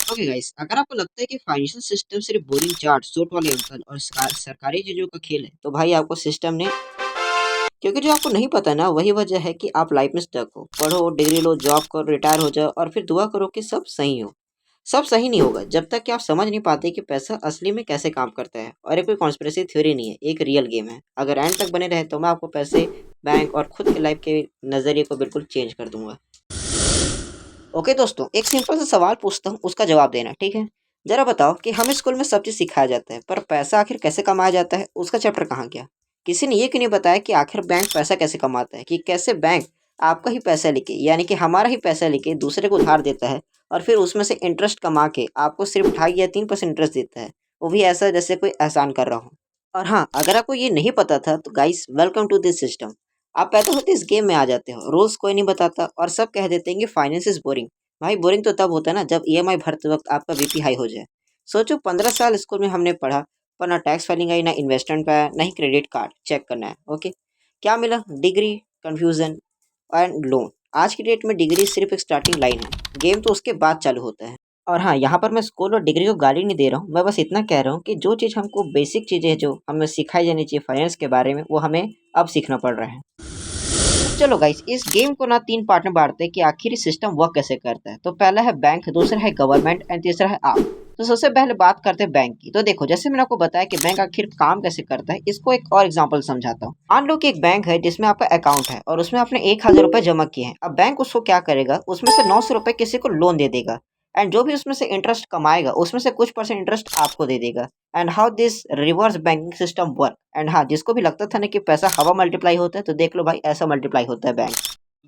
Okay guys, अगर आपको लगता है कि फाइनेंशियल सिस्टम सिर्फ बोरिंग चार्ट, सूट वाले अंकल और सरकारी चीजों का खेल है, तो भाई आपको सिस्टम ने क्योंकि जो आपको नहीं पता ना वही वजह है कि आप लाइफ में स्टक हो। पढ़ो, डिग्री लो, जॉब करो, रिटायर हो जाओ और फिर दुआ करो कि सब सही हो। सब सही नहीं होगा जब तक कि आप समझ नहीं पाते कि पैसा असली में कैसे काम करता है। और ये कोई कॉन्स्पिरेसी थ्योरी नहीं है, एक रियल गेम है। अगर एंड तक बने रहे तो मैं आपको पैसे, बैंक और खुद के लाइफ के नजरिए को बिल्कुल चेंज कर दूंगा। ओके दोस्तों, एक सिंपल सा सवाल पूछता हूँ, उसका जवाब देना, ठीक है? जरा बताओ कि हमें स्कूल में सब चीज़ सिखाया जाता है, पर पैसा आखिर कैसे कमाया जाता है उसका चैप्टर कहाँ गया? किसी ने ये क्यों नहीं बताया कि आखिर बैंक पैसा कैसे कमाता है, कि कैसे बैंक आपका ही पैसा लेके, यानी कि हमारा ही पैसा लेके दूसरे को उधार देता है और फिर उसमें से इंटरेस्ट कमा के आपको सिर्फ 2.5 या 3% इंटरेस्ट देता है, वो भी ऐसा जैसे कोई एहसान कर रहा हो। और हाँ, अगर आपको ये नहीं पता था तो guys, welcome to this system. आप पैदा होते इस गेम में आ जाते हो, रूल्स कोई नहीं बताता और सब कह देते हैं कि फाइनेंस इज बोरिंग। भाई बोरिंग तो तब होता है ना जब ईएमआई भरते वक्त आपका बीपी हाई हो जाए। सोचो, 15 साल स्कूल में हमने पढ़ा, पर ना टैक्स फाइलिंग आई, ना इन्वेस्टमेंट पे आया, ना ही क्रेडिट कार्ड चेक करना है। ओके, क्या मिला? Degree, confusion and loan. आज की डेट में डिग्री सिर्फ एक स्टार्टिंग लाइन है, गेम तो उसके बाद चालू होता है। और हाँ, यहाँ पर मैं स्कूल और डिग्री को गाली नहीं दे रहा हूँ, मैं बस इतना कह रहा हूँ कि जो चीज़ हमको बेसिक चीज़ें जो हमें सिखाई जानी चाहिए फाइनेंस के बारे में, वो हमें अब सीखना पड़ रहा है। चलो गाइस, इस गेम को ना 3 पार्ट में बांटते हैं कि आखिर सिस्टम वर्क कैसे करता है। तो पहला है बैंक, दूसरा है गवर्नमेंट एंड तीसरा है आप। तो सबसे पहले बात करते हैं बैंक की। तो देखो, जैसे मैंने आपको बताया कि बैंक आखिर काम कैसे करता है, इसको एक और एग्जांपल समझाता हूँ। मान लो कि एक बैंक है जिसमें आपका अकाउंट है और उसमें आपने 1,000 रुपए जमा किए हैं। अब बैंक उसको क्या करेगा, उसमें से 900 रुपए किसी को लोन दे देगा एंड जो भी उसमें से इंटरेस्ट कमाएगा उसमें से कुछ परसेंट इंटरेस्ट आपको दे देगा। And how this reverse banking system work. And हाँ, जिसको भी लगता था ना कि पैसा हवा मल्टीप्लाई होता है, तो देख लो भाई, ऐसा मल्टीप्लाई होता है बैंक।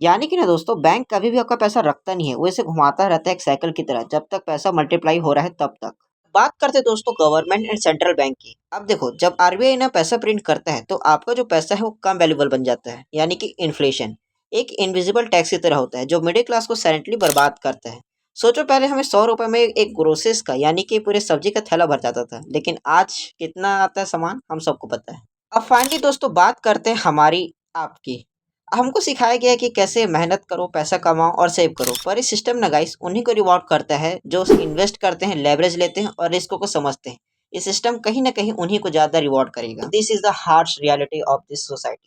यानी कि ना दोस्तों, बैंक कभी भी आपका पैसा रखता नहीं है, वो इसे घुमाता रहता है एक साइकिल की तरह, जब तक पैसा मल्टीप्लाई हो रहा है तब तक। बात करते हैं दोस्तों गवर्नमेंट एंड सेंट्रल बैंक की। अब देखो, जब आरबीआई ना पैसा प्रिंट करता है तो आपका जो पैसा है वो कम वैल्यूबल बन जाता है, यानी कि इन्फ्लेशन एक इनविजिबल टैक्स की तरह होता है जो मिडिल क्लास को साइलेंटली बर्बाद करता है। सोचो, पहले हमें 100 रुपए में एक ग्रोसेस का, यानी कि पूरे सब्जी का थैला भर जाता था, लेकिन आज कितना आता है सामान, हम सबको पता है। अब फाइनली दोस्तों बात करते हैं हमारी आपकी। हमको सिखाया गया है कि कैसे मेहनत करो, पैसा कमाओ और सेव करो, पर इस सिस्टम ना गाइस उन्हीं को रिवॉर्ड करता है जो इन्वेस्ट करते हैं, लेवरेज लेते हैं और रिस्क को समझते हैं। ये सिस्टम कहीं ना कहीं उन्हीं को ज्यादा रिवॉर्ड करेगा। This is the harsh reality of this society.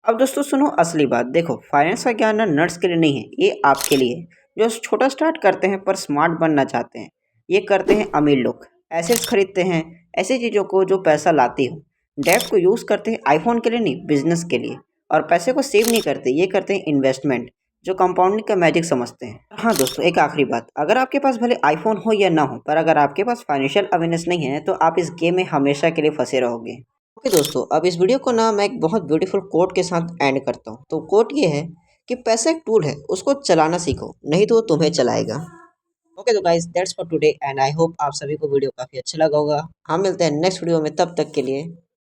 अब दोस्तों सुनो असली बात। देखो, फाइनेंस का ज्ञान ना नर्ड्स के लिए नहीं है, ये आपके लिए है, जो छोटा स्टार्ट करते हैं पर स्मार्ट बनना चाहते हैं। ये करते हैं अमीर लोग, एसेट्स खरीदते हैं, ऐसी चीज़ों को जो पैसा लाती हो। डेब्ट को यूज़ करते हैं आईफोन के लिए नहीं, बिजनेस के लिए। और पैसे को सेव नहीं करते, ये करते हैं इन्वेस्टमेंट, जो कंपाउंडिंग का मैजिक समझते हैं। हाँ दोस्तों, एक आखिरी बात, अगर आपके पास भले आईफोन हो या ना हो, पर अगर आपके पास फाइनेंशियल अवेयरनेस नहीं है तो आप इस गेम में हमेशा के लिए फंसे रहोगे। ओके दोस्तों, अब इस वीडियो को ना मैं एक बहुत ब्यूटीफुल कोट के साथ एंड करता हूँ। तो कोट ये है कि पैसा एक टूल है, उसको चलाना सीखो, नहीं तो वो तुम्हें चलाएगा। ओके तो guys, that's for today and I hope आप सभी को वीडियो काफ़ी अच्छा लगा होगा। हम मिलते हैं नेक्स्ट वीडियो में, तब तक के लिए